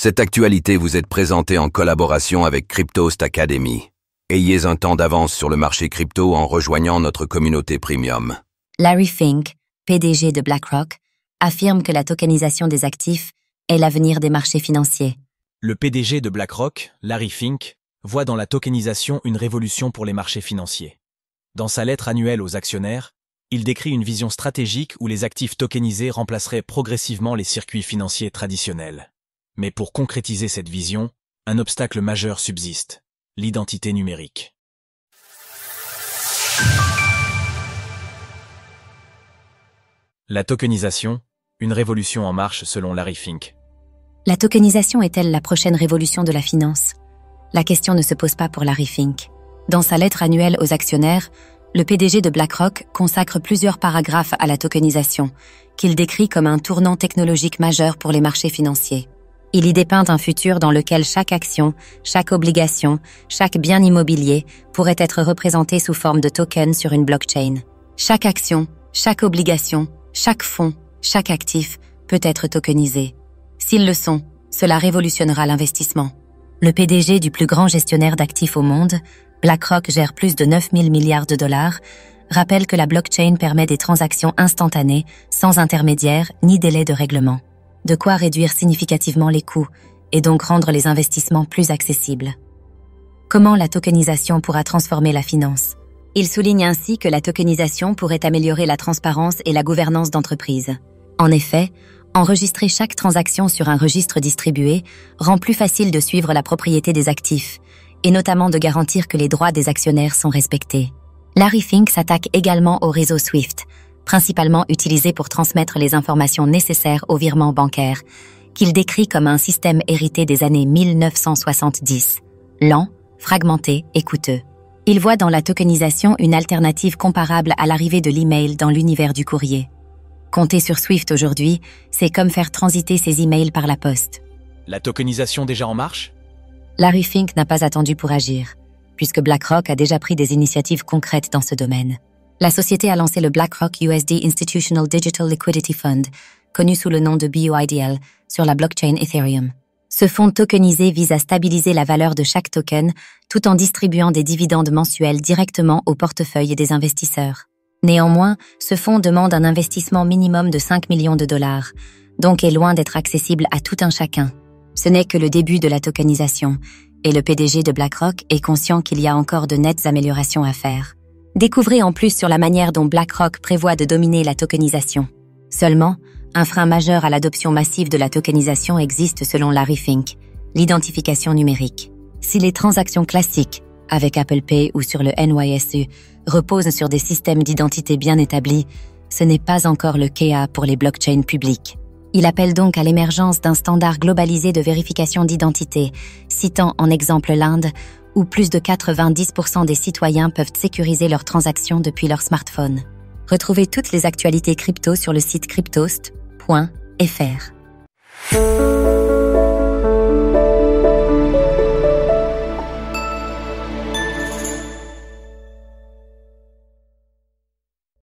Cette actualité vous est présentée en collaboration avec Cryptost Academy. Ayez un temps d'avance sur le marché crypto en rejoignant notre communauté premium. Larry Fink, PDG de BlackRock, affirme que la tokenisation des actifs est l'avenir des marchés financiers. Le PDG de BlackRock, Larry Fink, voit dans la tokenisation une révolution pour les marchés financiers. Dans sa lettre annuelle aux actionnaires, il décrit une vision stratégique où les actifs tokenisés remplaceraient progressivement les circuits financiers traditionnels. Mais pour concrétiser cette vision, un obstacle majeur subsiste, l'identité numérique. La tokenisation, une révolution en marche selon Larry Fink. La tokenisation est-elle la prochaine révolution de la finance? La question ne se pose pas pour Larry Fink. Dans sa lettre annuelle aux actionnaires, le PDG de BlackRock consacre plusieurs paragraphes à la tokenisation, qu'il décrit comme un tournant technologique majeur pour les marchés financiers. Il y dépeint un futur dans lequel chaque action, chaque obligation, chaque bien immobilier pourrait être représenté sous forme de token sur une blockchain. Chaque action, chaque obligation, chaque fonds, chaque actif peut être tokenisé. S'ils le sont, cela révolutionnera l'investissement. Le PDG du plus grand gestionnaire d'actifs au monde, BlackRock gère plus de 9 000 milliards de dollars, rappelle que la blockchain permet des transactions instantanées, sans intermédiaire ni délai de règlement. De quoi réduire significativement les coûts et donc rendre les investissements plus accessibles. Comment la tokenisation pourra transformer la finance? Il souligne ainsi que la tokenisation pourrait améliorer la transparence et la gouvernance d'entreprises. En effet, enregistrer chaque transaction sur un registre distribué rend plus facile de suivre la propriété des actifs, et notamment de garantir que les droits des actionnaires sont respectés. Larry Fink s'attaque également au réseau SWIFT, principalement utilisé pour transmettre les informations nécessaires aux virements bancaires, qu'il décrit comme un système hérité des années 1970, lent, fragmenté et coûteux. Il voit dans la tokenisation une alternative comparable à l'arrivée de l'email dans l'univers du courrier. Compter sur SWIFT aujourd'hui, c'est comme faire transiter ses emails par la poste. La tokenisation déjà en marche? Larry Fink n'a pas attendu pour agir, puisque BlackRock a déjà pris des initiatives concrètes dans ce domaine. La société a lancé le BlackRock USD Institutional Digital Liquidity Fund, connu sous le nom de BUIDL, sur la blockchain Ethereum. Ce fonds tokenisé vise à stabiliser la valeur de chaque token tout en distribuant des dividendes mensuels directement au portefeuille des investisseurs. Néanmoins, ce fonds demande un investissement minimum de 5 millions de dollars, donc est loin d'être accessible à tout un chacun. Ce n'est que le début de la tokenisation, et le PDG de BlackRock est conscient qu'il y a encore de nettes améliorations à faire. Découvrez en plus sur la manière dont BlackRock prévoit de dominer la tokenisation. Seulement, un frein majeur à l'adoption massive de la tokenisation existe selon Larry Fink, l'identification numérique. Si les transactions classiques, avec Apple Pay ou sur le NYSE, reposent sur des systèmes d'identité bien établis, ce n'est pas encore le cas pour les blockchains publiques. Il appelle donc à l'émergence d'un standard globalisé de vérification d'identité, citant en exemple l'Inde, où plus de 90% des citoyens peuvent sécuriser leurs transactions depuis leur smartphone. Retrouvez toutes les actualités crypto sur le site cryptost.fr.